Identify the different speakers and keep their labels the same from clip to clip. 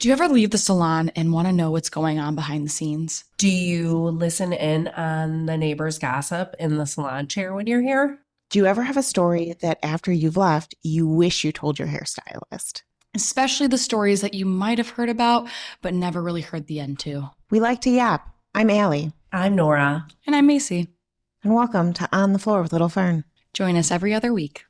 Speaker 1: Do you ever leave the salon and want to know what's going on behind the scenes?
Speaker 2: Do you listen in on the neighbors' gossip in the salon chair when you're here?
Speaker 3: Do you ever have a story that after you've left, you wish you told your hairstylist?
Speaker 1: Especially the stories that you might have heard about, but never really heard the end to.
Speaker 3: We like to yap. I'm Allie.
Speaker 2: I'm Nora.
Speaker 1: And I'm Macy.
Speaker 3: And welcome to On the Floor with Little Fern.
Speaker 1: Join us every other week.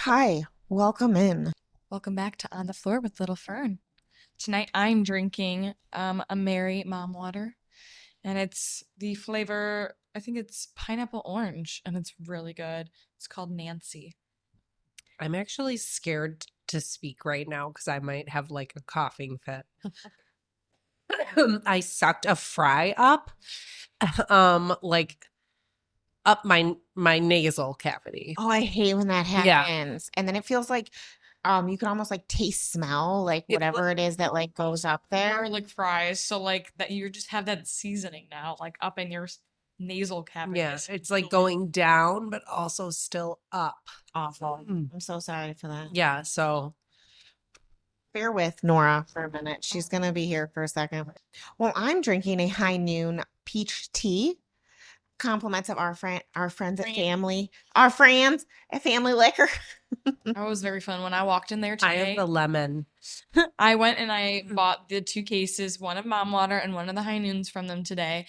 Speaker 3: Hi, welcome in.
Speaker 4: Welcome back to On the Floor with Little Fern. Tonight I'm drinking a Mary Mom Water, and it's the flavor, I think it's pineapple orange, and it's really good. It's called Nancy.
Speaker 2: I'm actually scared to speak right now because I might have like a coughing fit. I sucked a fry up, up my nasal cavity.
Speaker 3: Oh, I hate when that happens. And then it feels like you can almost like taste smell, like whatever it is that like goes up there.
Speaker 4: Garlic fries, so like that you just have that seasoning now, like up in your nasal cavity.
Speaker 2: Yeah, it's like going down, but also still up.
Speaker 3: Awful. I'm so sorry for that.
Speaker 2: Yeah, so
Speaker 3: Bear with Nora for a minute. She's going to be here for a second. Well, I'm drinking a high noon peach tea. Compliments of our friends at family. Our friends at Family Liquor.
Speaker 4: That was very fun. When I walked in there
Speaker 2: I
Speaker 4: today,
Speaker 2: have the lemon.
Speaker 4: I went and I bought the 2 cases, one of Mom Water and one of the High Noons from them today.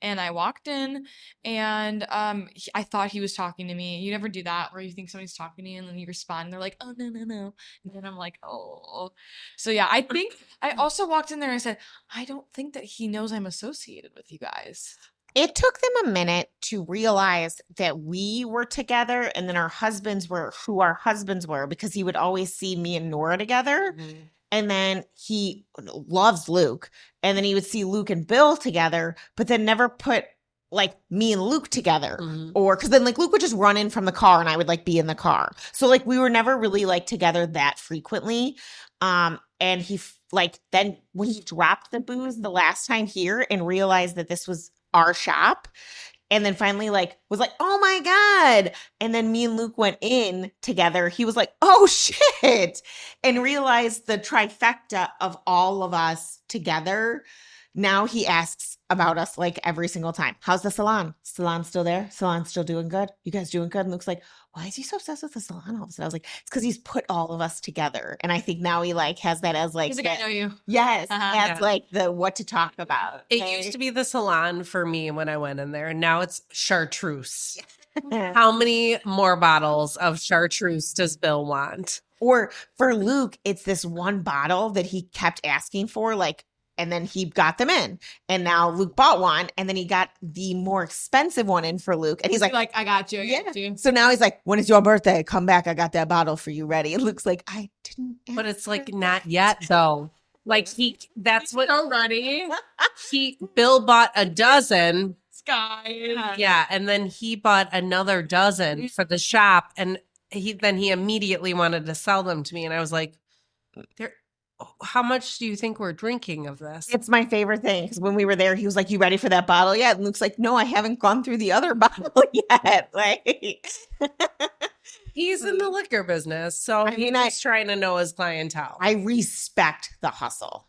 Speaker 4: And I walked in and I thought he was talking to me. You never do that where you think somebody's talking to you and then you respond and they're like, oh, no, no, no. And then I'm like, oh. So yeah, I think I also walked in there and I said, I don't think that he knows I'm associated with you guys.
Speaker 3: It took them a minute to realize that we were together and then our husbands were who our husbands were, because he would always see me and Nora together.
Speaker 2: Mm-hmm.
Speaker 3: And then he loves Luke. And then he would see Luke and Bill together, but then never put like me and Luke together.
Speaker 2: Mm-hmm.
Speaker 3: Or because then like Luke would just run in from the car and I would like be in the car. So like we were never really like together that frequently. And he then when he dropped the booze the last time here and realized that this was our shop, and then finally like was like, oh my God. And then me and Luke went in together. He was like, oh shit. And realized the trifecta of all of us together. Now he asks about us like every single time. How's the salon? Salon still there? Salon still doing good? You guys doing good? And Luke's like, why is he so obsessed with the salon all of a sudden? I was like, it's because he's put all of us together. And I think now he like has that as like,
Speaker 4: He's like, I know you.
Speaker 3: yes, as
Speaker 2: Yeah.
Speaker 3: like the what to talk about.
Speaker 2: It used to be the salon for me when I went in there, and now it's chartreuse.
Speaker 3: be.
Speaker 2: How many more bottles of chartreuse does Bill want?
Speaker 3: Or for Luke, it's this one bottle that he kept asking for, like, and then he got them in. And now Luke bought one, and then he got the more expensive one in for Luke. And he's like,
Speaker 4: I got you. I got you.
Speaker 3: So now he's like, when is your birthday? Come back. I got that bottle for you ready. And Luke's like, I didn't.
Speaker 2: But it's like not yet though. Like that's what
Speaker 4: So ready.
Speaker 2: Bill bought a dozen.
Speaker 4: Sky.
Speaker 2: Yeah, and then he bought another dozen for the shop, and he immediately wanted to sell them to me, and I was like, how much do you think we're drinking of this?
Speaker 3: It's my favorite thing, because when we were there, he was like, you ready for that bottle yet? And Luke's like, no, I haven't gone through the other bottle yet. Like,
Speaker 2: He's in the liquor business, so he's trying to know his clientele.
Speaker 3: I respect the hustle.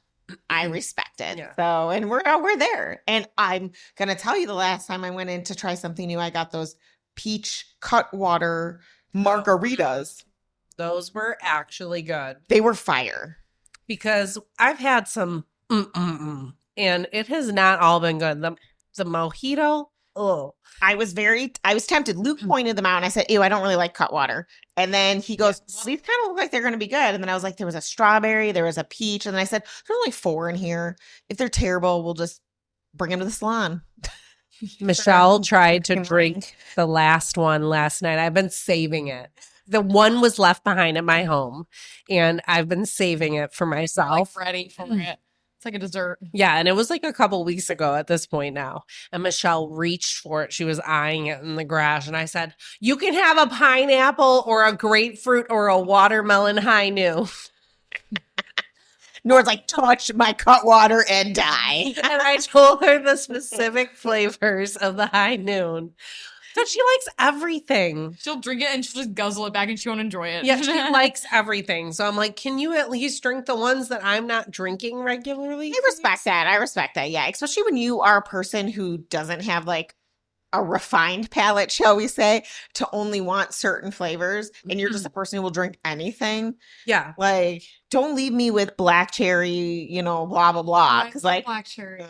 Speaker 3: I respect it.
Speaker 2: Yeah.
Speaker 3: So, and we're there. And I'm going to tell you, the last time I went in to try something new, I got those peach cutwater margaritas.
Speaker 2: Those were actually good.
Speaker 3: They were fire.
Speaker 2: Because I've had some and it has not all been good. The mojito,
Speaker 3: I was tempted. Luke pointed them out and I said, ew, I don't really like Cutwater. And then he goes, well, these kind of look like they're going to be good. And then I was like, there was a strawberry, there was a peach. And then I said, there's only 4 in here. If they're terrible, we'll just bring them to the salon.
Speaker 2: Michelle tried to drink the last one last night. I've been saving it. The one was left behind at my home, and I've been saving it for myself.
Speaker 4: Like ready for it. It's like a dessert.
Speaker 2: Yeah, and it was like a couple weeks ago at this point now. And Michelle reached for it. She was eyeing it in the garage, and I said, you can have a pineapple or a grapefruit or a watermelon high new.
Speaker 3: Nora's like, touch my cut water and die.
Speaker 2: And I told her the specific flavors of the high noon. So she likes everything.
Speaker 4: She'll drink it and she'll just guzzle it back and she won't enjoy it.
Speaker 2: Yeah, she likes everything. So I'm like, can you at least drink the ones that I'm not drinking regularly?
Speaker 3: I respect that. I respect that. Yeah. Especially when you are a person who doesn't have like a refined palate, shall we say, to only want certain flavors. And you're just a person who will drink anything.
Speaker 2: Yeah.
Speaker 3: Like, don't leave me with black cherry, you know, blah, blah, blah. Because like,
Speaker 4: black cherry.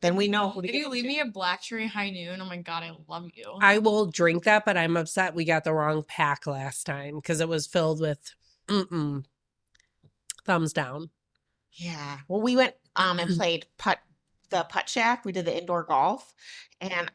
Speaker 3: then we know who to
Speaker 4: If
Speaker 3: get
Speaker 4: you leave me a black cherry high noon, oh my God, I love you.
Speaker 2: I will drink that, but I'm upset we got the wrong pack last time because it was filled with thumbs down.
Speaker 3: Yeah. Well, we went and played the putt shack. We did the indoor golf. And have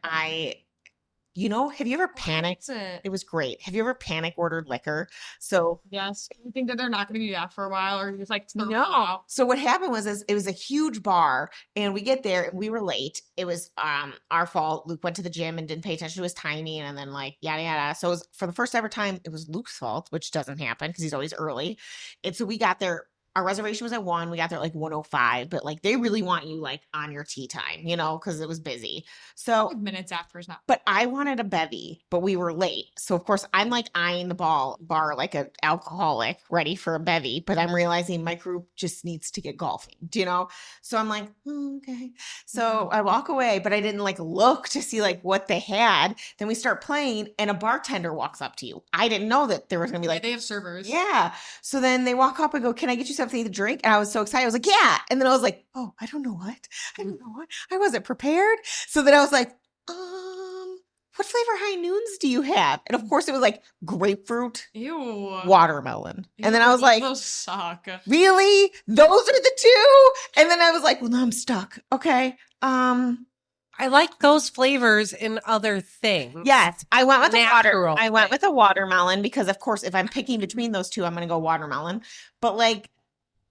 Speaker 3: you ever panicked? It was great. Have you ever panic ordered liquor? So
Speaker 4: Yes. You think that they're not going to do that for a while, or you're just like,
Speaker 3: no. So what happened was it was a huge bar, and we get there and we were late. It was our fault. Luke went to the gym and didn't pay attention to his timing, and then like yada yada. So it was, for the first ever time, it was Luke's fault, which doesn't happen because he's always early. And so we got there. Our reservation was at 1. We got there at like 1:05, but like they really want you like on your tea time, because it was busy. So
Speaker 4: 5 minutes after is not.
Speaker 3: but I wanted a bevy, but we were late. So of course I'm like eyeing the bar like an alcoholic ready for a bevy, but I'm realizing my group just needs to get golfing, So I'm like, okay. So I walk away, but I didn't like look to see like what they had. Then we start playing and a bartender walks up to you. I didn't know that there was going to be like,
Speaker 4: They have servers.
Speaker 3: yeah. So then they walk up and go, can I get you something to drink? And I was so excited. I was like, yeah. And then I was like, oh, I don't know what. I wasn't prepared. So then I was like, what flavor high noons do you have? And of course it was like grapefruit,
Speaker 4: Ew.
Speaker 3: watermelon. And then I was like,
Speaker 4: those suck.
Speaker 3: really? Those are the two? And then I was like, well, now I'm stuck. Okay.
Speaker 2: I like those flavors in other things.
Speaker 3: Yes, I went with
Speaker 2: Natural
Speaker 3: I went with a watermelon because, of course, if I'm picking between those two, I'm going to go watermelon. But like,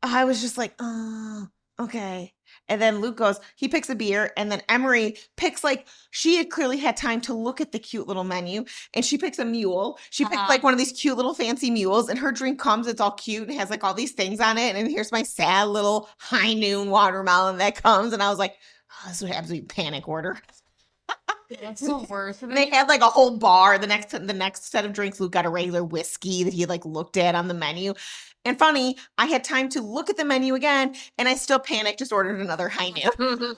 Speaker 3: I was just like, oh, okay. And then Luke goes, he picks a beer, and then Emery picks like she had clearly had time to look at the cute little menu, and she picks a mule. She picked like one of these cute little fancy mules, and her drink comes. It's all cute and has like all these things on it. And here's my sad little high noon watermelon that comes, and I was like, oh, this is an absolute panic order.
Speaker 4: That's the worst.
Speaker 3: And they had like a whole bar. The next set of drinks, Luke got a regular whiskey that he had like looked at on the menu. And funny, I had time to look at the menu again, and I still panicked, just ordered another high noon.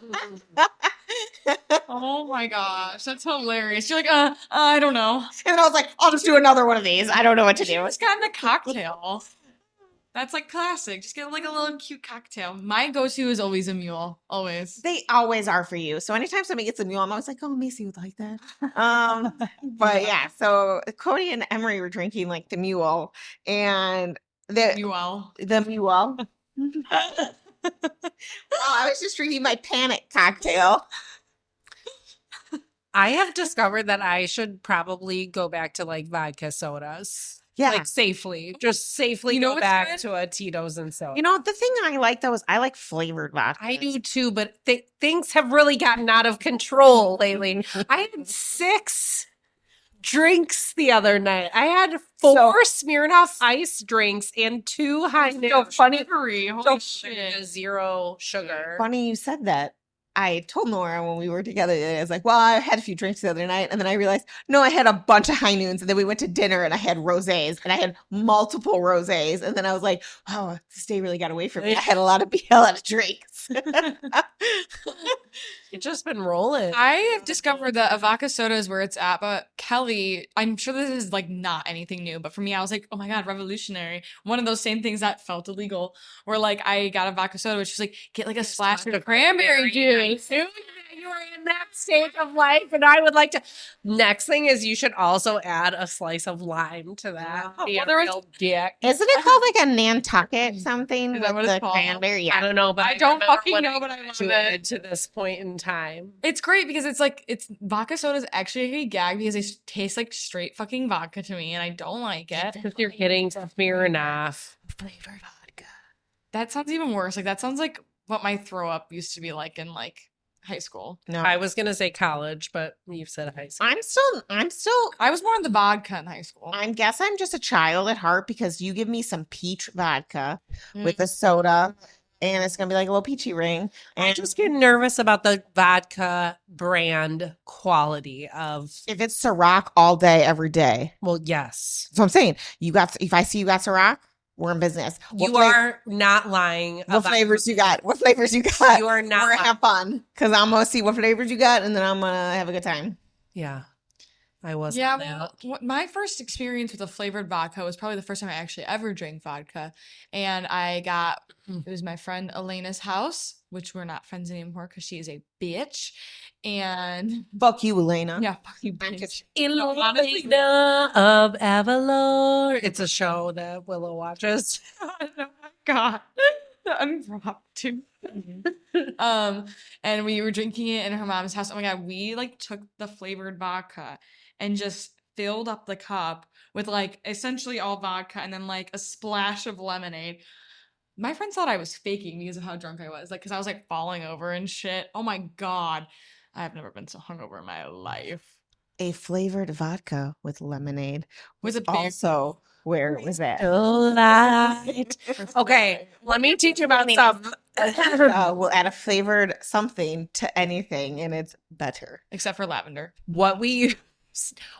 Speaker 4: Oh my gosh, that's hilarious. You're like, I don't know.
Speaker 3: And then I was like, I'll just do another one of these. I don't know what to do.
Speaker 4: Just gotten a cocktail. That's like classic. Just get like a little cute cocktail. My go-to is always a mule. Always.
Speaker 3: They always are for you. So anytime somebody gets a mule, I'm always like, oh, Macy would like that. But yeah, so Cody and Emery were drinking like the mule, and the mule. I was just drinking my panic cocktail.
Speaker 2: I have discovered that I should probably go back to like vodka sodas.
Speaker 3: Yeah.
Speaker 2: Like safely. Just safely go back to a Tito's and soda.
Speaker 3: The thing I like though is I like flavored vodka.
Speaker 2: I do too, but things have really gotten out of control lately. I had 6 drinks the other night. I had 4 Smirnoff Ice drinks and 2 high noon.
Speaker 3: So funny.
Speaker 4: Holy shit.
Speaker 2: 0 sugar.
Speaker 3: Funny you said that. I told Nora when we were together, I was like, well, I had a few drinks the other night. And then I realized, no, I had a bunch of high noons. And then we went to dinner and I had rosés, and I had multiple rosés. And then I was like, oh, this day really got away from me. I had a lot of drinks.
Speaker 2: It's just been rolling.
Speaker 4: I have discovered that a vodka soda is where it's at, but Kelly, I'm sure this is like not anything new, but for me, I was like, oh my God, revolutionary. One of those same things that felt illegal, where like I got a vodka soda, which was like, get like a splash of cranberry juice.
Speaker 2: You are in that state of life, and I would like to. Next thing is you should also add a slice of lime to that.
Speaker 4: Well, there was
Speaker 2: dick.
Speaker 3: Isn't it called like a Nantucket something?
Speaker 4: Is that what it's called?
Speaker 3: Cranberry? Yeah.
Speaker 2: I don't know, but
Speaker 4: I don't
Speaker 2: remember
Speaker 4: fucking
Speaker 2: when
Speaker 4: know,
Speaker 2: I
Speaker 4: but I love
Speaker 2: graduated
Speaker 4: it.
Speaker 2: to this point in time.
Speaker 4: It's great because it's vodka soda is actually a gag because they taste like straight fucking vodka to me, and I don't like it.
Speaker 2: Because you're getting Smirnoff
Speaker 3: Flavored vodka.
Speaker 4: That sounds even worse. Like that sounds like what my throw up used to be like in like high school.
Speaker 3: No,
Speaker 2: I was gonna say college, but you've said high school.
Speaker 3: I'm still.
Speaker 4: I was more on the vodka in high school.
Speaker 3: I guess I'm just a child at heart because you give me some peach vodka with a soda and it's gonna be like a little peachy ring.
Speaker 2: I
Speaker 3: And
Speaker 2: just get nervous about the vodka brand quality of.
Speaker 3: if it's Ciroc all day, every day,
Speaker 2: Well, yes,
Speaker 3: that's what I'm saying. If I see you got Ciroc, we're in business.
Speaker 2: you are not lying.
Speaker 3: What
Speaker 2: about-
Speaker 3: flavors you got? What flavors you got?
Speaker 2: You are not
Speaker 3: We're gonna
Speaker 2: lying.
Speaker 3: have fun because I'm gonna see what flavors you got, and then I'm gonna have a good time.
Speaker 2: Yeah, I wasn't.
Speaker 4: Yeah,
Speaker 2: that.
Speaker 4: well, my first experience with a flavored vodka was probably the first time I actually ever drank vodka. And it was my friend Elena's house, which we're not friends anymore because she is a bitch. And
Speaker 3: Fuck you, Elena.
Speaker 4: yeah, fuck you, bitch.
Speaker 2: Honestly, of Avalor. It's a show that Willow watches.
Speaker 4: Oh my God. The impromptu. And we were drinking it in her mom's house. Oh my God, we like took the flavored vodka and just filled up the cup with like essentially all vodka and then like a splash of lemonade. My friends thought I was faking because of how drunk I was. Like, because I was like falling over and shit. Oh my God. I've never been so hungover in my life.
Speaker 3: A flavored vodka with lemonade
Speaker 4: Was
Speaker 3: was
Speaker 4: it big?
Speaker 3: also where it was at.
Speaker 2: Light. Okay, let me teach you about some.
Speaker 3: We'll add a flavored something to anything, and it's better.
Speaker 4: Except for lavender.
Speaker 2: What we used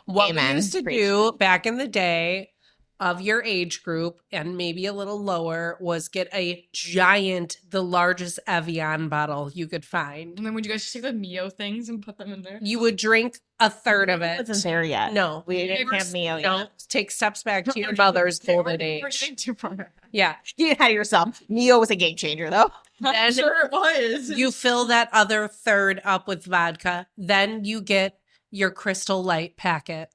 Speaker 3: Amen.
Speaker 2: to
Speaker 3: Preach.
Speaker 2: do back in the day of your age group and maybe a little lower was get a giant, the largest Evian bottle you could find.
Speaker 4: And then would you guys just take the Mio things and put them in there?
Speaker 2: You would drink a third of
Speaker 3: It
Speaker 2: it.
Speaker 3: wasn't there yet.
Speaker 2: No,
Speaker 3: We
Speaker 2: They
Speaker 3: didn't
Speaker 2: were
Speaker 3: have Mio yet.
Speaker 2: Don't take steps back to your mother's golden
Speaker 4: We're
Speaker 2: age.
Speaker 4: getting too far.
Speaker 2: Yeah.
Speaker 3: Get ahead of yourself. Mio was a game changer, though.
Speaker 2: Then
Speaker 4: Sure it was.
Speaker 2: you fill that other third up with vodka. Then you get your Crystal Light packet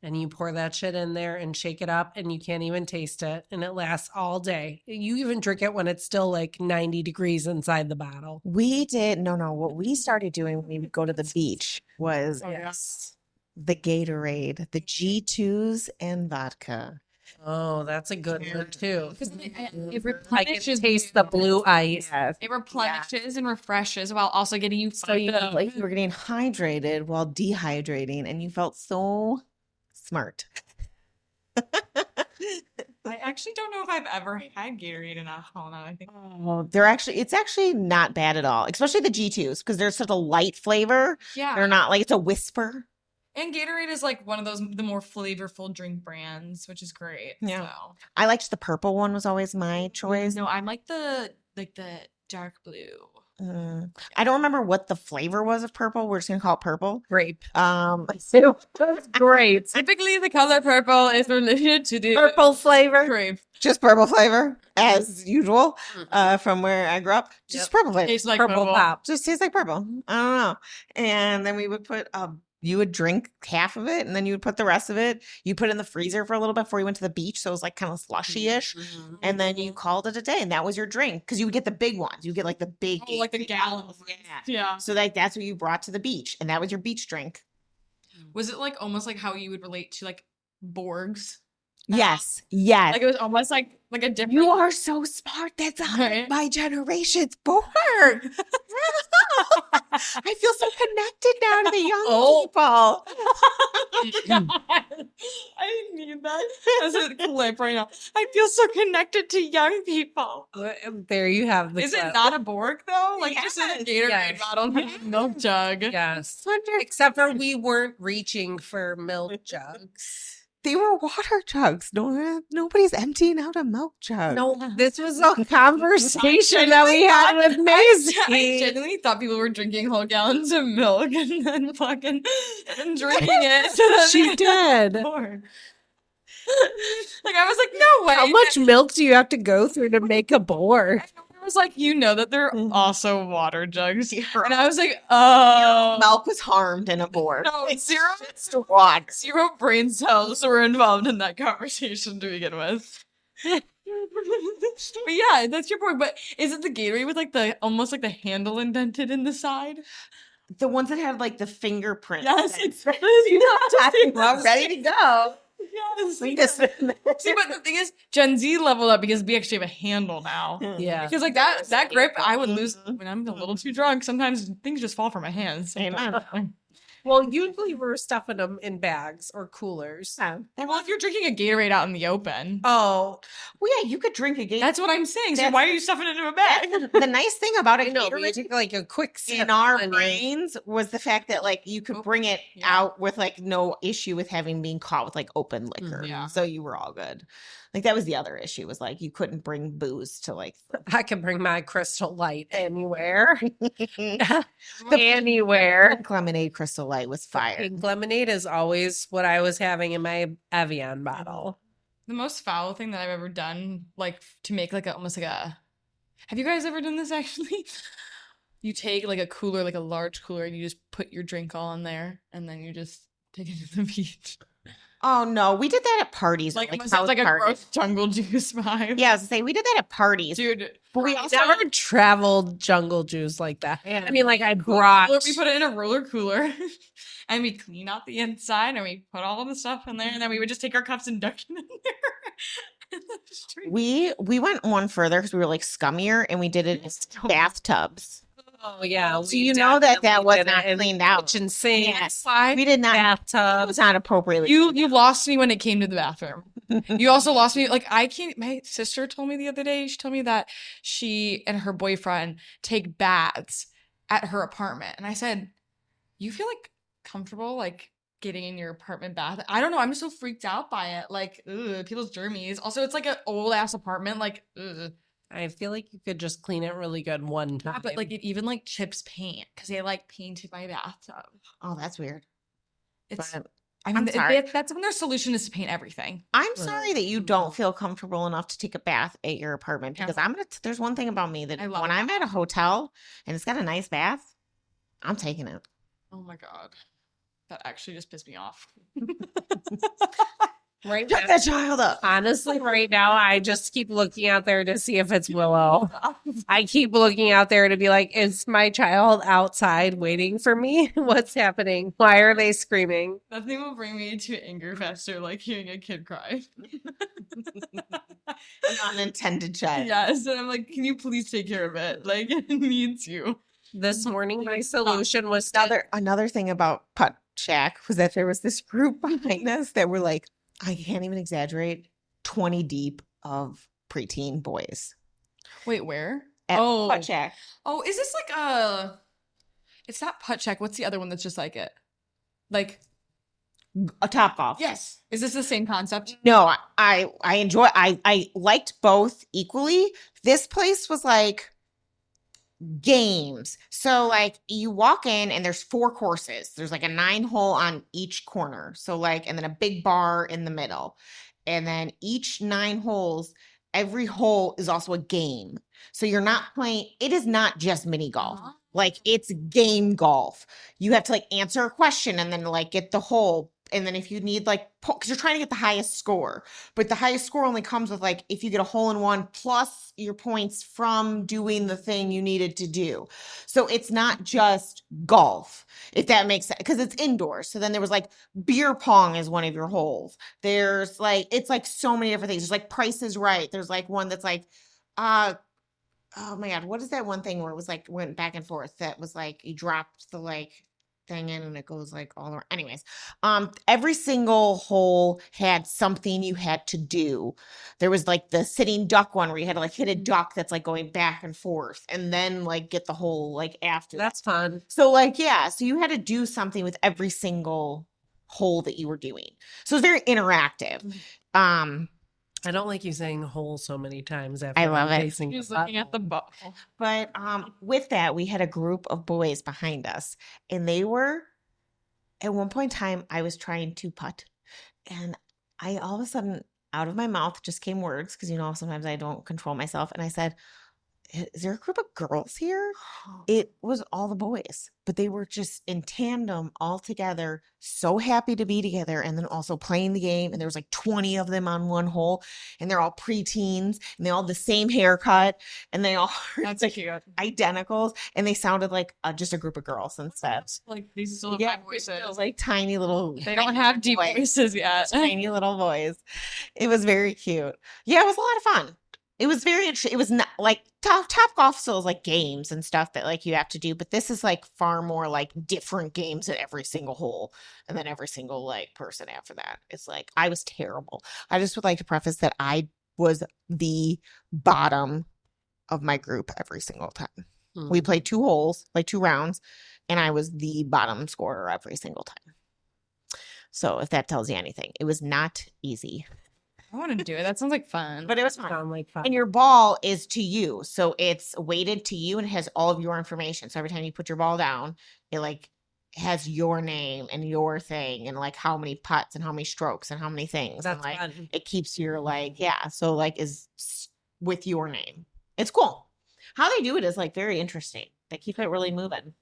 Speaker 2: and you pour that shit in there and shake it up and you can't even taste it. And it lasts all day. You even drink it when it's still like 90 degrees inside the bottle.
Speaker 3: We did no. What we started doing when we would go to the beach was
Speaker 4: Oh, yeah.
Speaker 2: Yes.
Speaker 3: the Gatorade, the G2s, and vodka.
Speaker 2: Oh, that's a good one too.
Speaker 4: Because it
Speaker 2: I can
Speaker 4: replenishes
Speaker 2: taste the blue ice.
Speaker 3: Yes.
Speaker 4: It replenishes and refreshes while also getting you
Speaker 3: So you
Speaker 4: fucked up.
Speaker 3: like you were getting hydrated while dehydrating, and you felt so smart.
Speaker 4: I actually don't know if I've ever had Gatorade in alcohol now. I think.
Speaker 3: Oh, it's actually not bad at all, especially the G2s because they're such a light flavor.
Speaker 4: Yeah.
Speaker 3: They're not like it's a whisper.
Speaker 4: And Gatorade is like one of the more flavorful drink brands, which is great.
Speaker 3: Yeah.
Speaker 4: So.
Speaker 3: I liked the purple one was always my choice.
Speaker 4: No, I'm like the dark blue.
Speaker 3: I don't remember what the flavor was of purple. We're just gonna call it purple.
Speaker 2: Grape.
Speaker 3: That's
Speaker 2: Great.
Speaker 4: Typically, the color purple is related to the
Speaker 2: Purple flavor.
Speaker 4: grape.
Speaker 3: just purple flavor as usual. From where I grew up, just
Speaker 2: Yep.
Speaker 3: purple flavor.
Speaker 4: Tastes like
Speaker 2: Purple pop.
Speaker 3: Just tastes like purple. I don't know. And then we would put you would drink half of it and then you would put the rest of it. You put it in the freezer for a little bit before you went to the beach. So it was like kind of slushy-ish. And then you called it a day. And that was your drink. Because you would get the big ones. You get like the big
Speaker 4: Oh, like the gallons.
Speaker 3: Yeah.
Speaker 4: Yeah.
Speaker 3: So like that's what you brought to the beach. And that was your beach drink.
Speaker 4: Was it like almost like how you would relate to like Borgs?
Speaker 3: Yes. Yes.
Speaker 4: Like it was almost like a different.
Speaker 3: You are so smart. That's
Speaker 4: Right.
Speaker 3: my generation's born. I feel so connected now to the young people.
Speaker 4: I need that as a clip right now. I feel so connected to young people.
Speaker 2: There you have the
Speaker 4: Is it
Speaker 2: clip.
Speaker 4: not a Borg though? Like just in a
Speaker 3: Yes.
Speaker 4: Gatorade
Speaker 2: Yes.
Speaker 4: bottle, not a milk jug.
Speaker 2: Yes. Except for we weren't reaching for milk jugs.
Speaker 3: They were water jugs. Nobody's emptying out a milk jug.
Speaker 2: No, this was a conversation that we had with
Speaker 4: I
Speaker 2: Macy.
Speaker 4: genuinely thought people were drinking whole gallons of milk and then fucking and drinking it. So that
Speaker 2: She
Speaker 4: they
Speaker 2: did.
Speaker 4: had more. Like I was like, no way.
Speaker 2: How much milk do you have to go through to make a board?
Speaker 4: I was like, you know that they're also water jugs.
Speaker 3: Zero.
Speaker 4: And I was like, oh.
Speaker 3: Milk was harmed in a board.
Speaker 4: No, zero,
Speaker 3: It's water.
Speaker 4: zero brain cells were involved in that conversation to begin with. But yeah, that's your point. But is it the Gatorade with like the almost like the handle indented in the side?
Speaker 3: The ones that had like the fingerprint.
Speaker 4: Yes,
Speaker 3: That's-
Speaker 4: it's
Speaker 3: I'm ready to go.
Speaker 4: Yes.
Speaker 3: We just-
Speaker 4: See, but the thing is, Gen Z leveled up because we actually have a handle now.
Speaker 2: Yeah.
Speaker 4: Because like that grip, I would lose when I'm a little too drunk. Sometimes things just fall from my hands.
Speaker 3: Amen.
Speaker 2: Well, usually we're stuffing them in bags or coolers.
Speaker 4: Well, if you're drinking a Gatorade out in the open.
Speaker 2: Oh,
Speaker 3: Well, yeah, you could drink a Gatorade.
Speaker 4: That's what I'm saying. So
Speaker 3: That's-
Speaker 4: why are you stuffing it into a bag?
Speaker 3: The nice thing about
Speaker 2: I
Speaker 3: it,
Speaker 2: know, but you
Speaker 3: Gatorade
Speaker 2: take like a quick sip
Speaker 3: in our
Speaker 2: and
Speaker 3: brains was the fact that like you could bring it
Speaker 4: Yeah.
Speaker 3: out with like no issue with having being caught with like open liquor.
Speaker 4: Yeah.
Speaker 3: So you were all good. Like that was the other issue was like you couldn't bring booze to like
Speaker 2: I can bring my Crystal Light anywhere.
Speaker 3: the
Speaker 2: Anywhere.
Speaker 3: pink lemonade Crystal Light was fire.
Speaker 2: Pink lemonade is always what I was having in my Evian bottle.
Speaker 4: The most foul thing that I've ever done, like to make like almost like a. Have you guys ever done this actually? You take like a cooler, like a large cooler, and you just put your drink all in there, and then you just take it to the beach.
Speaker 3: Oh no, we did that at parties.
Speaker 4: Like,
Speaker 3: Like,
Speaker 4: it sounds like a
Speaker 3: parties.
Speaker 4: gross jungle juice vibe.
Speaker 3: Yeah, I was gonna say we did that at parties.
Speaker 4: Dude.
Speaker 3: But we
Speaker 2: I
Speaker 3: also
Speaker 2: never traveled jungle juice like that. I mean, like I brought.
Speaker 4: We put it in a roller cooler, and we clean out the inside, and we put all the stuff in there, and then we would just take our cups and duck it in there. And then just drink.
Speaker 3: we went one further because we were like scummier and we did it in bathtubs.
Speaker 2: Oh yeah,
Speaker 3: So you know that was
Speaker 2: did
Speaker 3: not
Speaker 2: it in
Speaker 3: cleaned out.
Speaker 2: kitchen sink.
Speaker 3: Yes.
Speaker 2: Why?
Speaker 3: We did not. That
Speaker 2: Bathtub.
Speaker 3: was not appropriately.
Speaker 4: You lost me when it came to the bathroom. You also lost me. Like I can't. My sister told me the other day. She told me that she and her boyfriend take baths at her apartment, and I said, "You feel like comfortable like getting in your apartment bath?" I don't know. I'm just so freaked out by it. Like, ugh, people's germies. Also, it's like an old ass apartment. Like, ugh.
Speaker 2: I feel like you could just clean it really good one
Speaker 4: Yeah,
Speaker 2: time.
Speaker 4: but like it even like chips paint because they like painted my bathtub.
Speaker 3: Oh, that's weird.
Speaker 4: It's.
Speaker 3: But
Speaker 4: I mean,
Speaker 3: I'm sorry.
Speaker 4: that's when their solution is to paint everything.
Speaker 3: I'm sorry that you don't feel comfortable enough to take a bath at your apartment
Speaker 4: Yeah.
Speaker 3: because there's one thing about me that
Speaker 4: I love
Speaker 3: when
Speaker 4: it.
Speaker 3: I'm at a hotel and it's got a nice bath, I'm taking it.
Speaker 4: Oh my god, that actually just pissed me off.
Speaker 2: Right
Speaker 3: Shut
Speaker 2: now,
Speaker 3: that child up.
Speaker 2: honestly, right now, I just keep looking out there to see if it's Willow. I keep looking out there to be like, is my child outside waiting for me? What's happening? Why are they screaming?
Speaker 4: Nothing will bring me to anger faster like hearing a kid cry.
Speaker 3: An unintended child.
Speaker 4: Yes, and I'm like, can you please take care of it? Like, it needs you.
Speaker 2: This morning, my solution was to
Speaker 3: Another thing about Putt Shack was that there was this group behind us that were like, I can't even exaggerate, 20 deep of preteen boys
Speaker 4: Wait, where?
Speaker 3: at
Speaker 4: Oh.
Speaker 3: Putt Shack.
Speaker 4: Oh, is this like a? It's not Putt Check. What's the other one that's just like it? Like,
Speaker 3: A Top Golf.
Speaker 4: yes. Is this the same concept?
Speaker 3: No, I I liked both equally. This place was like games. So like you walk in and there's 4 courses. There's like a 9-hole on each corner. So like and then a big bar in the middle. And then each 9 holes, every hole is also a game. So you're not playing, it is not just mini golf.
Speaker 4: Uh-huh.
Speaker 3: Like it's game golf. You have to like answer a question and then like get the hole. And then if you need like, because you're trying to get the highest score, but the highest score only comes with like, if you get a hole in one plus your points from doing the thing you needed to do. So it's not just golf, if that makes sense, because it's indoors. So then there was like beer pong is one of your holes. There's like, it's like so many different things. There's like Price is Right. There's like one that's like, oh my God, what is that one thing where it was like went back and forth that was like you dropped the like thing in and it goes like all around. Anyways, every single hole had something you had to do. There was like the sitting duck one where you had to like hit a duck that's like going back and forth and then like get the hole like after.
Speaker 2: That's fun.
Speaker 3: So like, yeah, so you had to do something with every single hole that you were doing. So it was very interactive.
Speaker 2: I don't like you saying hole so many times after
Speaker 3: I love
Speaker 2: I'm
Speaker 3: it.
Speaker 2: facing
Speaker 4: She's
Speaker 2: the
Speaker 4: looking at the
Speaker 2: butthole.
Speaker 4: bottle.
Speaker 3: But with that, we had a group of boys behind us, and they were at one point in time, I was trying to putt, and I all of a sudden, out of my mouth just came words because sometimes I don't control myself, and I said, "Is there a group of girls here?" It was all the boys, but they were just in tandem all together, so happy to be together, and then also playing the game. And there was like 20 of them on one hole, and they're all preteens, and they all have the same haircut, and they all are
Speaker 4: That's
Speaker 3: like
Speaker 4: cute.
Speaker 3: identicals, and they sounded like just a group of girls instead.
Speaker 4: Like these still have
Speaker 3: Yeah,
Speaker 4: high voices.
Speaker 3: It was like tiny little.
Speaker 4: They don't have deep
Speaker 3: boys.
Speaker 4: voices yet.
Speaker 3: Tiny little boys. It was very cute. Yeah, it was a lot of fun. It was very interesting. It was not like Top Golf still is like games and stuff that like you have to do, but this is like far more like different games at every single hole, and then every single like person after that. It's like I was terrible. I just would like to preface that I was the bottom of my group every single time. We played 2 holes, like 2 rounds, and I was the bottom scorer every single time. So if that tells you anything, it was not easy.
Speaker 4: I want to do it. That sounds like fun.
Speaker 3: But it was fun.
Speaker 2: Sound like fun.
Speaker 3: And your ball is to you. So it's weighted to you and it has all of your information. So every time you put your ball down, it like has your name and your thing and like how many putts and how many strokes and how many things.
Speaker 2: That's
Speaker 3: and like
Speaker 2: fun.
Speaker 3: it keeps your like, yeah. So like is with your name. It's cool. How they do it is like very interesting. They keep it really moving.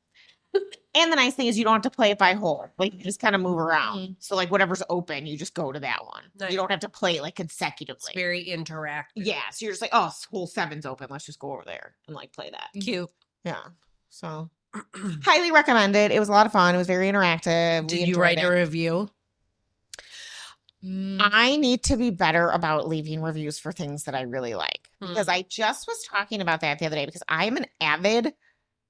Speaker 3: And the nice thing is you don't have to play it by hole. Like you just kind of move around. So like whatever's open, you just go to that one.
Speaker 2: Nice.
Speaker 3: You don't have to play it like consecutively.
Speaker 2: It's very interactive.
Speaker 3: Yeah, so you're just like, oh, hole 7's open. Let's just go over there and like play that.
Speaker 2: Cute.
Speaker 3: Yeah. So highly recommended. It was a lot of fun. It was very interactive.
Speaker 2: Did you write a review?
Speaker 3: I need to be better about leaving reviews for things that I really like. Because I just was talking about that the other day because I'm an avid.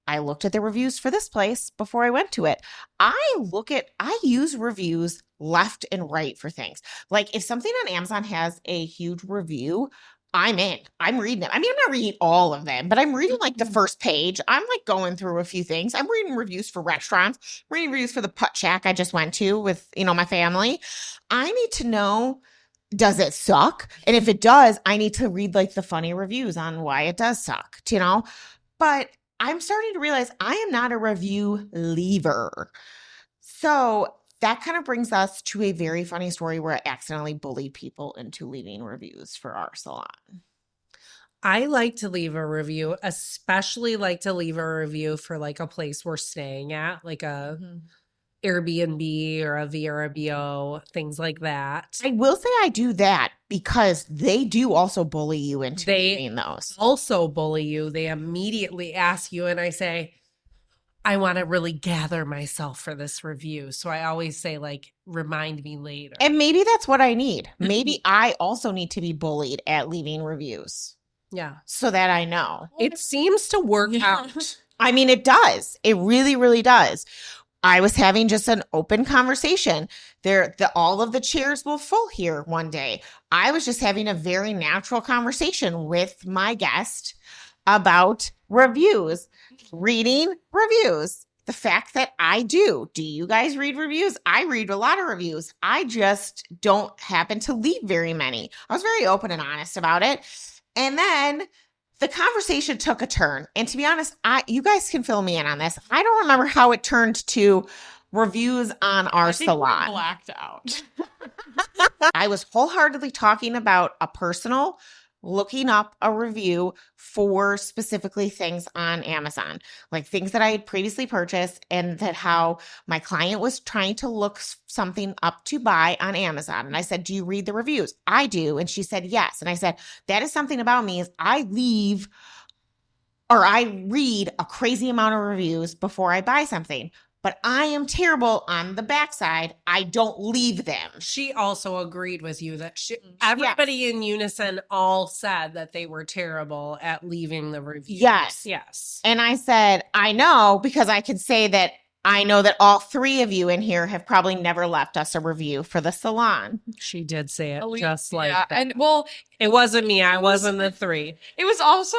Speaker 3: I looked at the reviews for this place before I went to it. I use reviews left and right for things. Like if something on Amazon has a huge review, I'm in. I'm reading them. I mean, I'm not reading all of them, but I'm reading like the first page. I'm like going through a few things. I'm reading reviews for restaurants, reading reviews for the putt shack I just went to with, my family. I need to know, does it suck? And if it does, I need to read like the funny reviews on why it does suck, But I'm starting to realize I am not a review leaver. So that kind of brings us to a very funny story where I accidentally bullied people into leaving reviews for our salon.
Speaker 2: I like to leave a review, especially like to leave a review for like a place we're staying at, like a Airbnb or a VRBO, things like that.
Speaker 3: I will say I do that because they do also bully you into leaving those.
Speaker 2: Also bully you. They immediately ask you, and I say, I want to really gather myself for this review. So I always say, like, remind me later.
Speaker 3: And maybe that's what I need. Maybe I also need to be bullied at leaving reviews.
Speaker 2: Yeah.
Speaker 3: So that I know.
Speaker 2: It seems to work out.
Speaker 3: I mean, it does. It really, really does. I was having just an open conversation. All of the chairs were full here one day. I was just having a very natural conversation with my guest about reviews, reading reviews. The fact that I do you guys read reviews? I read a lot of reviews. I just don't happen to leave very many. I was very open and honest about it. And then the conversation took a turn. And to be honest, you guys can fill me in on this. I don't remember how it turned to reviews on our salon.
Speaker 4: We blacked out.
Speaker 3: I was wholeheartedly talking about a personal, looking up a review for specifically things on Amazon, like things that I had previously purchased, and that how my client was trying to look something up to buy on Amazon. And I said, do you read the reviews? I do. And she said, yes. And I said, that is something about me is I read a crazy amount of reviews before I buy something. But I am terrible on the backside. I don't leave them.
Speaker 2: She also agreed with you that everybody in unison all said that they were terrible at leaving the reviews.
Speaker 3: Yes. And I said, I know, because I can say that I know that all 3 of you in here have probably never left us a review for the salon.
Speaker 2: She did say it just like that.
Speaker 4: And
Speaker 2: it wasn't me. I wasn't the 3.
Speaker 4: It was also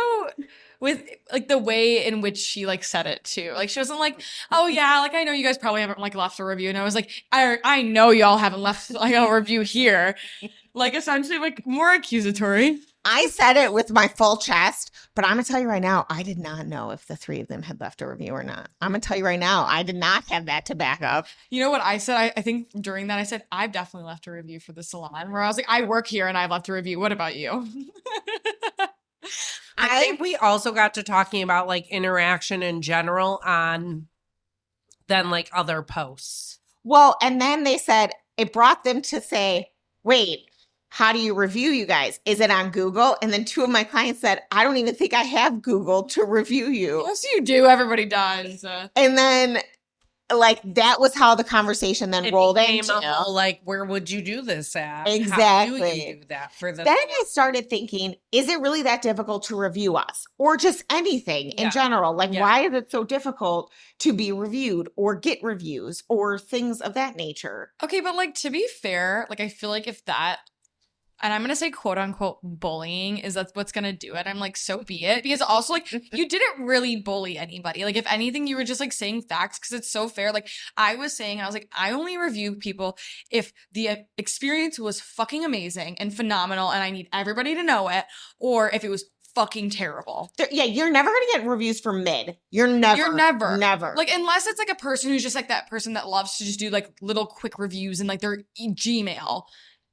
Speaker 4: with like the way in which she like said it too. Like she wasn't like, oh yeah, like I know you guys probably haven't like left a review. And I was like, I know y'all haven't left like a review here. Like essentially like more accusatory.
Speaker 3: I said it with my full chest, but I'm going to tell you right now, I did not know if the 3 of them had left a review or not. I'm going to tell you right now, I did not have that to back up.
Speaker 4: You know what I said? I think during that I said, I've definitely left a review for the salon, where I was like, I work here and I've left a review. What about you?
Speaker 2: I think we also got to talking about like interaction in general on then like other posts.
Speaker 3: Well, and then they said, it brought them to say, wait, how do you review you guys? Is it on Google? And then 2 of my clients said, I don't even think I have Google to review you.
Speaker 4: Yes, you do. Everybody does.
Speaker 3: And then like that was how the conversation then
Speaker 2: It
Speaker 3: rolled
Speaker 2: became
Speaker 3: into.
Speaker 2: a whole, like, where would you do this at? How do
Speaker 3: Exactly.
Speaker 2: you do that for the
Speaker 3: Then I started thinking, is it really that difficult to review us or just anything in
Speaker 2: Yeah.
Speaker 3: general? Like,
Speaker 2: Yeah.
Speaker 3: why is it so difficult to be reviewed or get reviews or things of that nature?
Speaker 4: Okay, but like to be fair, like I feel like if that, and I'm gonna say quote unquote bullying is that's what's gonna do it, I'm like, so be it. Because also like you didn't really bully anybody. Like if anything, you were just like saying facts because it's so fair. Like I was like, I only review people if the experience was fucking amazing and phenomenal and I need everybody to know it, or if it was fucking terrible.
Speaker 3: Yeah, you're never going to get reviews for mid. You're never.
Speaker 4: Like, unless it's like a person who's just like that person that loves to just do like little quick reviews in like their Gmail,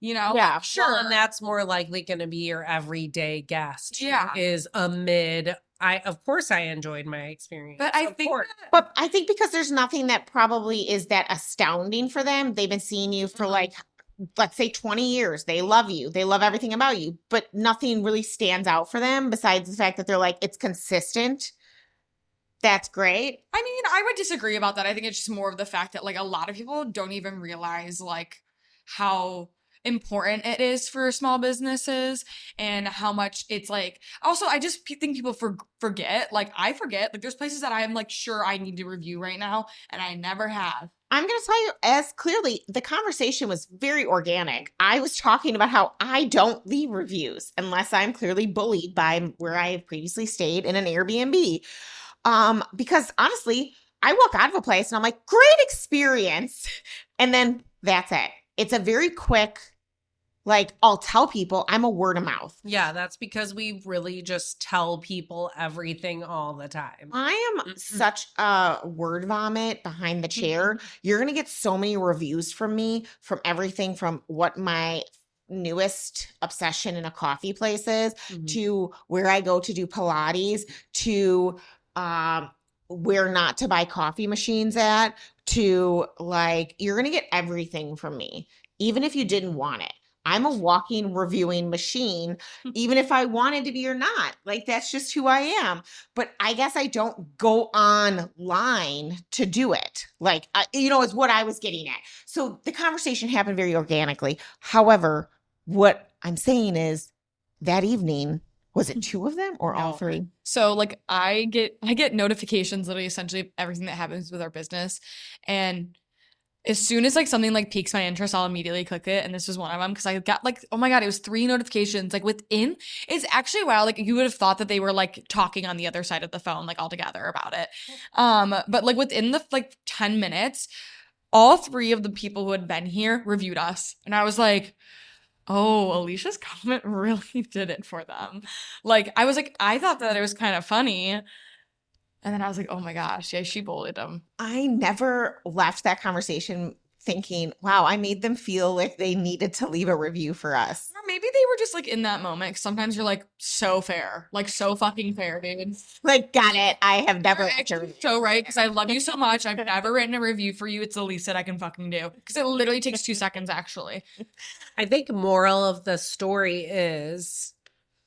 Speaker 4: you know?
Speaker 3: Yeah.
Speaker 2: Sure. Well, and that's more likely going to be your everyday guest.
Speaker 4: Yeah.
Speaker 2: Who is a mid. Of course I enjoyed my experience.
Speaker 4: But I think
Speaker 3: But I think because there's nothing that probably is that astounding for them. They've been seeing you for like, let's say 20 years. They love you. They love everything about you, but nothing really stands out for them besides the fact that they're like, it's consistent. That's great.
Speaker 4: I mean, I would disagree about that. I think it's just more of the fact that like a lot of people don't even realize like how important it is for small businesses and how much it's like. Also, I just think people forget. Like I forget. Like there's places that I am like sure I need to review right now and I never have.
Speaker 3: I'm going to tell you, as clearly, the conversation was very organic. I was talking about how I don't leave reviews unless I'm clearly bullied by where I have previously stayed in an Airbnb. Because honestly, I walk out of a place and I'm like, great experience. And then that's it. It's a very quick, like, I'll tell people I'm a word of mouth.
Speaker 2: Yeah, that's because we really just tell people everything all the time.
Speaker 3: I am such a word vomit behind the chair. You're going to get so many reviews from me from everything from what my newest obsession in a coffee place is to where I go to do Pilates to where not to buy coffee machines at to like, you're going to get everything from me, even if you didn't want it. I'm a walking reviewing machine, even if I wanted to be or not. Like, that's just who I am. But I guess I don't go online to do it. Like, is what I was getting at. So the conversation happened very organically. However, what I'm saying is that evening, was it two of them or all three?
Speaker 4: So like I get notifications literally essentially of everything that happens with our business. And as soon as like something like piques my interest, I'll immediately click it. And this was one of them because I got like, oh my God, it was 3 notifications like within. It's actually wild. Like you would have thought that they were like talking on the other side of the phone, like all together about it. But like within the like 10 minutes, all 3 of the people who had been here reviewed us. And I was like, oh, Alicia's comment really did it for them. Like I was like, I thought that it was kind of funny. And then I was like, oh my gosh, yeah, she bullied them.
Speaker 3: I never left that conversation thinking, wow, I made them feel like they needed to leave a review for us.
Speaker 4: Or maybe they were just like in that moment. 'Cause sometimes you're like so fair, like so fucking fair, dude.
Speaker 3: Like, got it. I have never.
Speaker 4: You're actually so right because I love you so much. I've never written a review for you. It's the least that I can fucking do because it literally takes 2 seconds actually.
Speaker 2: I think moral of the story is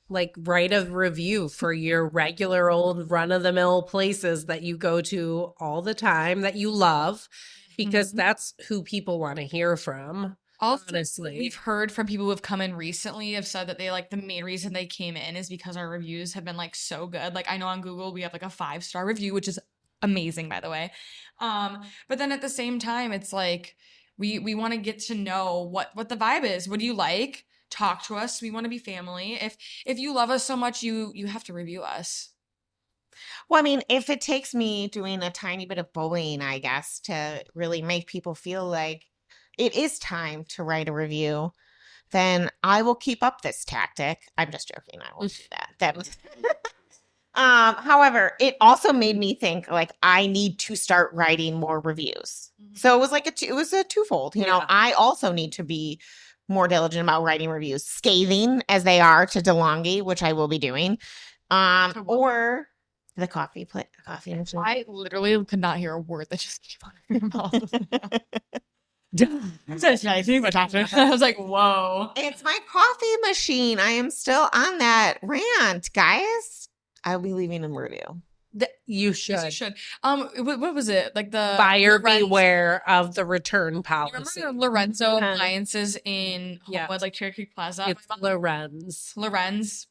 Speaker 2: like write a review for your regular old run-of-the-mill places that you go to all the time that you love because that's who people want to hear from.
Speaker 4: Also,
Speaker 2: honestly,
Speaker 4: we've heard from people who have come in recently have said that they like the main reason they came in is because our reviews have been like so good. Like I know on Google we have like a 5-star review, which is amazing by the way. But then at the same time, it's like we want to get to know what the vibe is. What do you like? Talk to us. We want to be family. If you love us so much, you have to review us.
Speaker 3: Well, I mean, if it takes me doing a tiny bit of bullying, I guess, to really make people feel like it is time to write a review, then I will keep up this tactic. I'm just joking. I won't do that. That was however, it also made me think like I need to start writing more reviews. So it was like it was a twofold. You know, I also need to be more diligent about writing reviews, scathing as they are to DeLonghi, which I will be doing, or the coffee machine.
Speaker 4: I literally could not hear a word that just came out of your mouth. I was like, whoa.
Speaker 3: It's my coffee machine. I am still on that rant, guys. I'll be leaving a review.
Speaker 2: You should.
Speaker 4: Yes, you should. What was it? Like the
Speaker 2: Buyer
Speaker 4: Lorenz-
Speaker 2: beware of the return
Speaker 4: You
Speaker 2: policy.
Speaker 4: remember Lorenzo
Speaker 2: Uh-huh.
Speaker 4: Appliances in
Speaker 2: Yeah.
Speaker 4: Homewood, like Cherry Creek Plaza?
Speaker 2: It's Lorenz.
Speaker 4: Lorenz.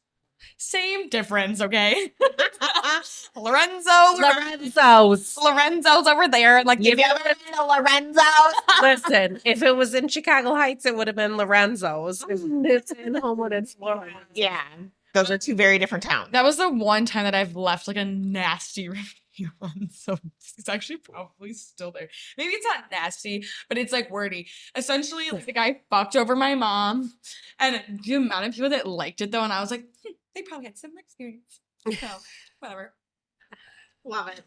Speaker 4: Same difference, okay? Lorenzo's over there. Like
Speaker 3: Have you ever been to Lorenzo's?
Speaker 2: Listen, if it was in Chicago Heights, it would have been Lorenzo's. If it's in Homewood, it's Lorenz.
Speaker 3: Yeah. Those are two very different towns.
Speaker 4: that was the one time that I've left like a nasty review on, so it's actually probably still there. Maybe it's not nasty, but it's like wordy. Essentially, like the guy fucked over my mom, and the amount of people that liked it though, and I was like, they probably had some experience. So whatever.
Speaker 3: Love it.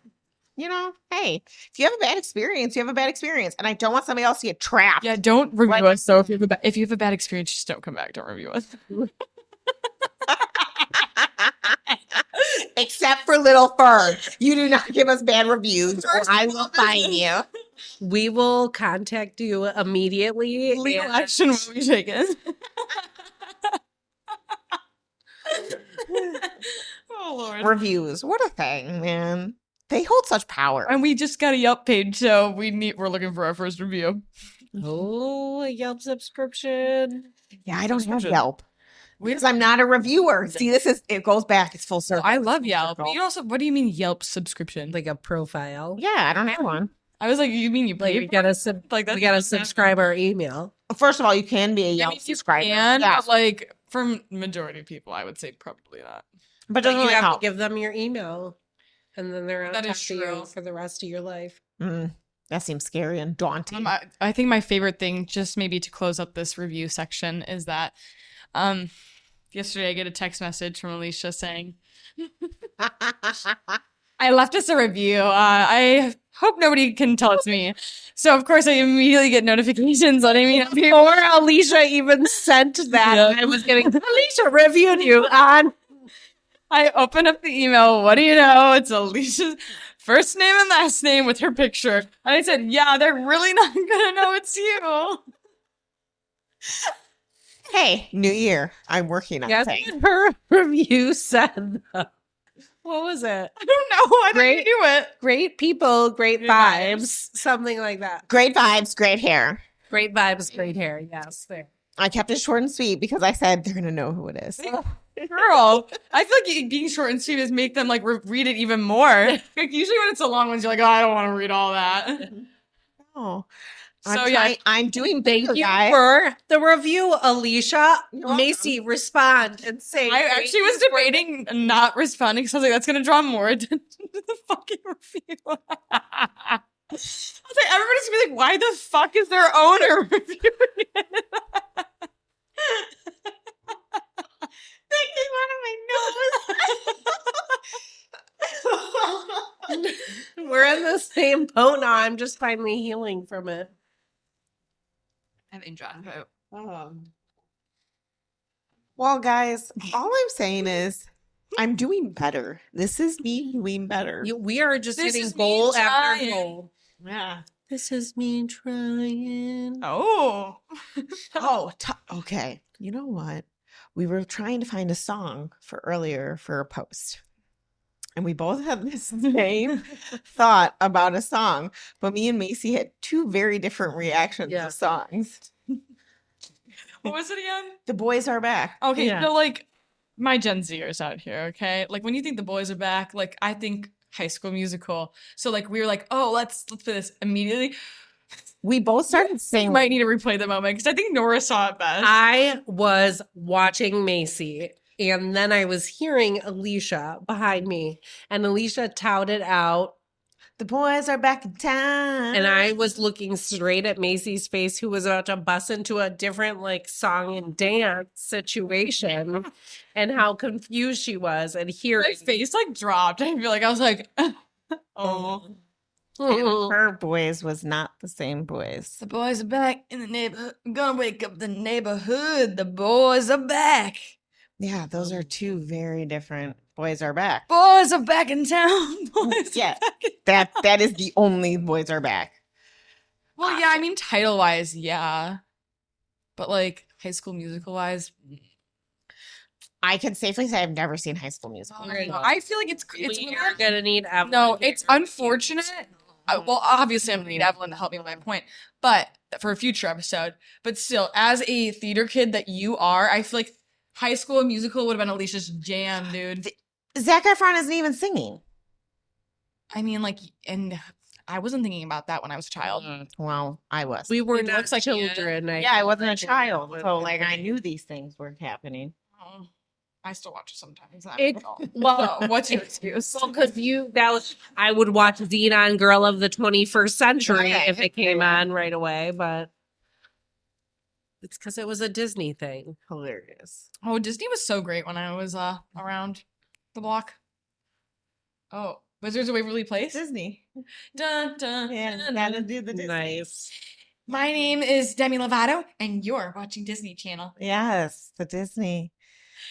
Speaker 3: You know, hey, if you have a bad experience, you have a bad experience. And I don't want somebody else to get trapped.
Speaker 4: Yeah, don't review
Speaker 3: Like-
Speaker 4: us. So if you have a bad experience, just don't come back. Don't review us.
Speaker 3: Except for Little Fern. You do not give us bad reviews or I will fine you.
Speaker 2: We will contact you immediately.
Speaker 4: Legal
Speaker 2: and-
Speaker 4: action will be taken. Oh Lord.
Speaker 3: Reviews. What a thing, man. They hold such power.
Speaker 4: And we just got a Yelp page, so we're looking for our first review.
Speaker 2: Oh, a Yelp subscription.
Speaker 3: Yeah, I don't have
Speaker 4: Subscription.
Speaker 3: Yelp. Because I'm not a reviewer. See, it goes back. It's full circle.
Speaker 4: I love Yelp.
Speaker 3: Circle.
Speaker 4: You also, what do you mean Yelp subscription?
Speaker 2: Like a profile.
Speaker 3: Yeah, I don't have one.
Speaker 4: I was like, you mean you
Speaker 2: Like
Speaker 4: pay?
Speaker 2: we gotta
Speaker 4: Like
Speaker 2: we gotta subscribe our email.
Speaker 3: First of all, you can be a
Speaker 4: I
Speaker 3: Yelp
Speaker 4: mean, you
Speaker 3: subscriber.
Speaker 4: can,
Speaker 3: Yeah,
Speaker 4: but like for majority of people, I would say probably not.
Speaker 3: but it
Speaker 2: But
Speaker 3: doesn't
Speaker 2: you
Speaker 3: really
Speaker 2: have
Speaker 3: help.
Speaker 2: to give them your email, and then they're on
Speaker 4: That
Speaker 2: top
Speaker 4: is
Speaker 2: of
Speaker 4: true.
Speaker 2: you for the rest of your life.
Speaker 3: That seems scary and daunting.
Speaker 4: I think my favorite thing, just maybe to close up this review section, is that yesterday I get a text message from Alysia saying, I left us a review. I hope nobody can tell it's me. So, of course, I immediately get notifications letting me know people.
Speaker 2: Or Alicia even sent that.
Speaker 4: Yeah.
Speaker 2: I was getting Alicia reviewed you on.
Speaker 4: I open up the email. What do you know? It's Alicia's first name and last name with her picture. And I said, yeah, they're really not going to know it's you.
Speaker 3: Hey, new year. I'm working on
Speaker 2: Guess
Speaker 3: things.
Speaker 2: what her review said, though? What was it?
Speaker 4: I don't know. I
Speaker 2: Great.
Speaker 4: didn't do it.
Speaker 2: Great people, great
Speaker 4: Great
Speaker 2: vibes.
Speaker 4: vibes.
Speaker 2: Something like that.
Speaker 3: Great vibes, great hair.
Speaker 2: Great vibes, great hair. Yes, there.
Speaker 3: I kept it short and sweet because I said they're going to know who it is.
Speaker 4: Girl, I feel like being short and sweet is make them like read it even more. Like usually when it's the long ones, you're like, oh, I don't want to read all that.
Speaker 3: Oh.
Speaker 4: So yeah,
Speaker 3: I'm doing
Speaker 2: Thank
Speaker 3: better,
Speaker 2: you
Speaker 3: guys.
Speaker 2: for the review, Alicia.
Speaker 3: You're welcome.
Speaker 2: Macy, respond and say.
Speaker 4: I actually was debating not responding because I was like, that's gonna draw more attention to the fucking review. I was like, everybody's gonna be like, why the fuck is their owner reviewing it?
Speaker 3: Making fun of my nose.
Speaker 2: We're in the same boat now. I'm just finally healing from it.
Speaker 4: I think John.
Speaker 3: Well, guys, all I'm saying is I'm doing better. This is me doing better.
Speaker 2: We are just
Speaker 4: This
Speaker 2: hitting
Speaker 4: is me
Speaker 2: goal after
Speaker 4: trying.
Speaker 2: goal.
Speaker 3: Yeah.
Speaker 2: This is me trying.
Speaker 4: Oh.
Speaker 3: Okay. You know what? We were trying to find a song for earlier for a post. And we both had this same thought about a song, but me and Macy had two very different reactions
Speaker 2: Yeah.
Speaker 3: to songs.
Speaker 4: What was it again?
Speaker 3: The Boys Are Back.
Speaker 4: Okay,
Speaker 2: Yeah.
Speaker 4: so like my Gen Zers out here, okay? Like when you think the boys are back, like I think High School Musical. So like we were like, oh, let's play this immediately.
Speaker 3: We both started
Speaker 4: We
Speaker 3: saying,
Speaker 4: might need to replay the moment because I think Nora saw it best.
Speaker 2: I was watching Macy, and then I was hearing Alicia behind me, and Alicia touted out,
Speaker 3: the boys are back in town.
Speaker 2: and I was looking straight at Macy's face, who was about to bust into a different like song and dance situation, and how confused she was, and
Speaker 4: My
Speaker 2: hearing
Speaker 4: face like dropped. I feel like I was like, oh.
Speaker 3: And her boys was not the same boys.
Speaker 4: The boys are back in the neighborhood. I'm gonna wake up the neighborhood. The boys are back.
Speaker 3: Yeah, those are two very different Boys Are Back.
Speaker 4: Boys are back in town. Boys
Speaker 3: Yeah.
Speaker 4: are back in
Speaker 3: That is the only Boys Are Back.
Speaker 4: Well, yeah, I mean, title wise, yeah. But like High School Musical wise,
Speaker 3: I can safely say I've never seen High School Musical.
Speaker 4: I feel like it's
Speaker 2: We are gonna need Evelyn.
Speaker 4: no,
Speaker 2: here.
Speaker 4: it's unfortunate. Well, obviously, I'm gonna need Evelyn to help me with my point, but for a future episode. But still, as a theater kid that you are, I feel like High School Musical would have been Alicia's jam, dude.
Speaker 3: Zac Efron isn't even singing.
Speaker 4: I mean, like, and I wasn't thinking about that when I was a child.
Speaker 3: Well, I was.
Speaker 2: We were
Speaker 4: It
Speaker 2: not
Speaker 4: looks like he is.
Speaker 2: children.
Speaker 3: Yeah, I wasn't a child, so like I knew these things were happening.
Speaker 4: Oh, I still watch it sometimes.
Speaker 2: It's
Speaker 4: Well, so, what's your excuse?
Speaker 2: well, because I would watch Xenon Girl of the 21st Century
Speaker 3: Okay.
Speaker 2: if it came on right away, but it's because it was a Disney thing.
Speaker 3: Hilarious.
Speaker 4: Oh, Disney was so great when I was around the block. Oh, Wizards of Waverly Place.
Speaker 3: Disney.
Speaker 4: Dun, dun,
Speaker 3: Yeah,
Speaker 4: dun,
Speaker 3: gotta
Speaker 4: dun.
Speaker 3: do the Disney.
Speaker 2: Nice.
Speaker 4: My name is Demi Lovato, and you're watching Disney Channel.
Speaker 3: Yes, the Disney.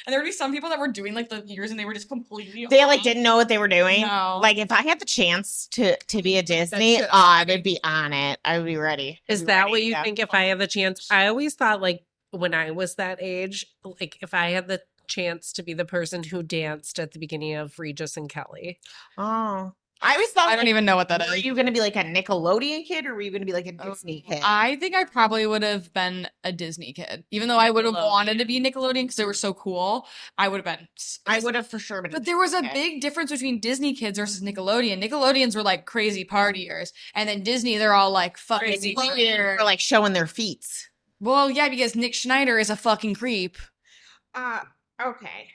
Speaker 4: And there would be some people that were doing like the years, and they were just completely.
Speaker 3: They like
Speaker 4: off.
Speaker 3: didn't know what they were doing.
Speaker 4: No.
Speaker 3: Like if I had the chance to be a Disney,
Speaker 4: shit-
Speaker 3: I'd be on it. I would be ready. I'd
Speaker 2: Is
Speaker 3: be
Speaker 2: that
Speaker 3: ready,
Speaker 2: what you
Speaker 3: yeah.
Speaker 2: think if I had the chance? I always thought like when I was that age, like if I had the chance to be the person who danced at the beginning of Regis and Kelly.
Speaker 3: Oh, I always thought.
Speaker 4: I don't
Speaker 3: like,
Speaker 4: even know what that
Speaker 3: Were
Speaker 4: is.
Speaker 3: you going to be like a Nickelodeon kid, or were you going to be like a Disney kid?
Speaker 4: I think I probably would have been a Disney kid, even though I would have wanted to be Nickelodeon because they were so cool. I would have been.
Speaker 3: I would have for sure been.
Speaker 4: But there was a
Speaker 3: Disney kid.
Speaker 4: big difference between Disney kids versus Nickelodeon. Nickelodeons were like crazy partiers, and then Disney, they're all like fucking
Speaker 2: Crazy
Speaker 4: weird.
Speaker 3: Or like showing their feet.
Speaker 4: Well, yeah, because Nick Schneider is a fucking creep.
Speaker 3: Okay.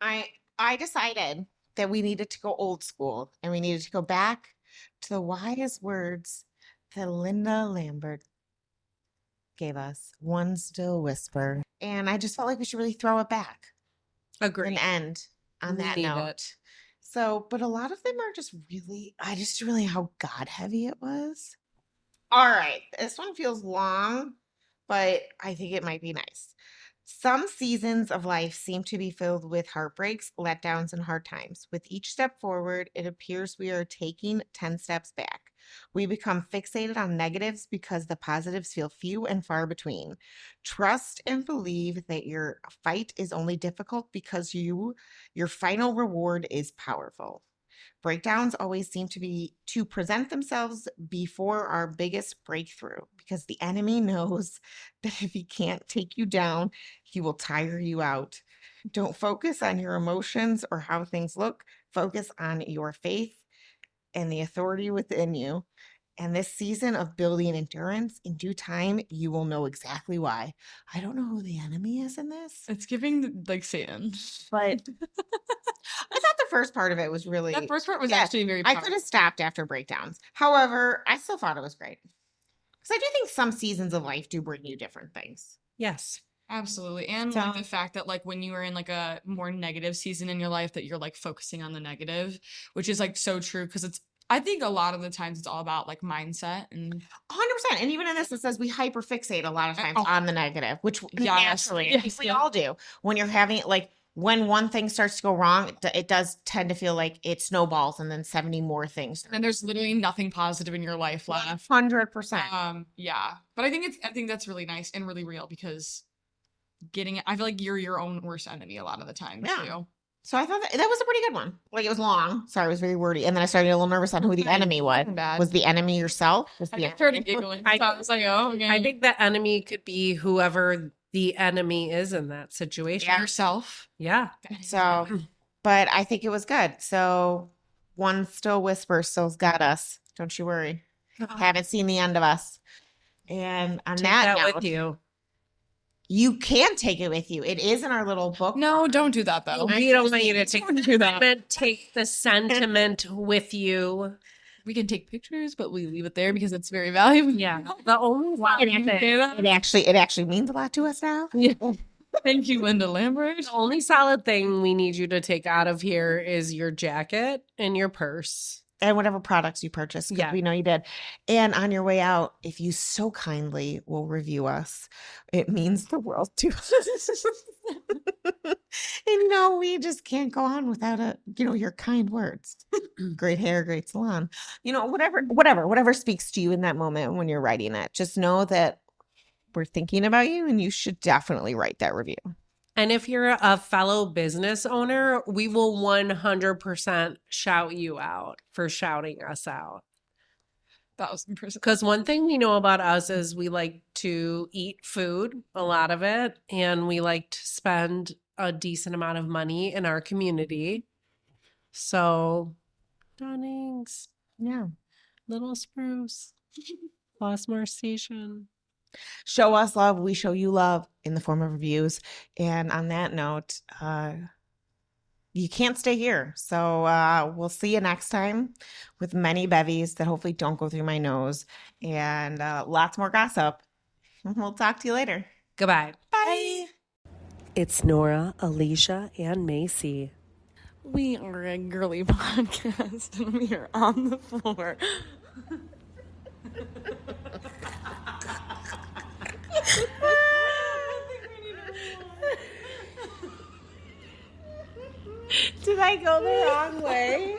Speaker 3: I decided that we needed to go old school and we needed to go back to the wise words that Linda Lambert gave us. One still whisper. And I just felt like we should really throw it back
Speaker 2: Agree.
Speaker 3: and end on
Speaker 2: We
Speaker 3: that
Speaker 2: need
Speaker 3: note.
Speaker 2: it.
Speaker 3: So, but a lot of them are just really, I just really how God heavy it was. All right. This one feels long, but I think it might be nice. Some seasons of life seem to be filled with heartbreaks, letdowns, and hard times. With each step forward, it appears we are taking 10 steps back. We become fixated on negatives because the positives feel few and far between. Trust and believe that your fight is only difficult because your final reward is powerful. Breakdowns always seem to present themselves before our biggest breakthrough because the enemy knows that if he can't take you down, he will tire you out. Don't focus on your emotions or how things look. Focus on your faith and the authority within you. And this season of building endurance, in due time, you will know exactly why. I don't know who the enemy is in this,
Speaker 4: It's giving like Satan.
Speaker 3: but I thought the first part of it was really.
Speaker 4: That first part was
Speaker 3: Yeah,
Speaker 4: actually very.
Speaker 3: I could have stopped after breakdowns. However, I still thought it was great. Because I do think some seasons of life do bring you different things.
Speaker 2: Yes.
Speaker 4: Absolutely. And
Speaker 3: So-
Speaker 4: like the fact that like when you are in like a more negative season in your life that you're like focusing on the negative, which is like so true because it's I think a lot of the times it's all about like mindset and
Speaker 3: 100%. And even in this, it says we hyperfixate a lot of times
Speaker 4: Oh.
Speaker 3: on the negative, which
Speaker 4: Yes.
Speaker 3: naturally,
Speaker 4: Yes,
Speaker 3: we
Speaker 4: yeah.
Speaker 3: all do. When you're having, like, when one thing starts to go wrong, it does tend to feel like it snowballs and then 70 more things.
Speaker 4: then there's literally nothing positive in your life left.
Speaker 3: 100%.
Speaker 4: Yeah. But I think that's really nice and really real because I feel like you're your own worst enemy a lot of the time
Speaker 3: Yeah.
Speaker 4: too.
Speaker 3: So I thought that was a pretty good one. Like, it was long. Sorry, it was very wordy. And then I started a little nervous on who the enemy was.
Speaker 4: Bad.
Speaker 3: Was the enemy yourself? Was
Speaker 4: I
Speaker 3: the
Speaker 4: just started
Speaker 3: enemy-
Speaker 4: giggling. So I was like, oh, okay.
Speaker 2: I think the enemy could be whoever the enemy is in that situation.
Speaker 4: yourself.
Speaker 2: Yeah.
Speaker 3: So, but I think it was good. So, one still whisper still's got us. Don't you worry. Haven't seen the end of us. And on
Speaker 2: Take
Speaker 3: that
Speaker 2: that
Speaker 3: note,
Speaker 2: with you.
Speaker 3: you can take it with you. It is in our little book.
Speaker 4: No, don't do that though.
Speaker 2: We don't want you to take
Speaker 4: Don't do that.
Speaker 2: take the sentiment with you.
Speaker 4: We can take pictures, but we leave it there because it's very valuable.
Speaker 2: Yeah. The only
Speaker 3: It actually means a lot to us now.
Speaker 4: Thank you, Linda Lambert.
Speaker 2: the only solid thing we need you to take out of here is your jacket and your purse.
Speaker 3: And whatever products you purchased, because
Speaker 2: Yeah.
Speaker 3: we know you did. And on your way out, if you so kindly will review us, it means the world to us. And we just can't go on without your kind words. Great hair, great salon. Whatever speaks to you in that moment when you're writing it. Just know that we're thinking about you and you should definitely write that review.
Speaker 2: And if you're a fellow business owner, we will 100% shout you out for shouting us out.
Speaker 4: 1,000%.
Speaker 2: Because one thing we know about us is we like to eat food, a lot of it, and we like to spend a decent amount of money in our community. So, Dunnings,
Speaker 3: Yeah.
Speaker 2: Little Spruce, Flossmoor Station.
Speaker 3: Show us love. We show you love in the form of reviews. And on that note, you can't stay here. So we'll see you next time with many bevies that hopefully don't go through my nose and lots more gossip. We'll talk to you later.
Speaker 2: Goodbye.
Speaker 3: Bye.
Speaker 5: It's Nora, Alysia, and Macy.
Speaker 6: We are a girly podcast and we are on the floor.
Speaker 3: Did I go the wrong way?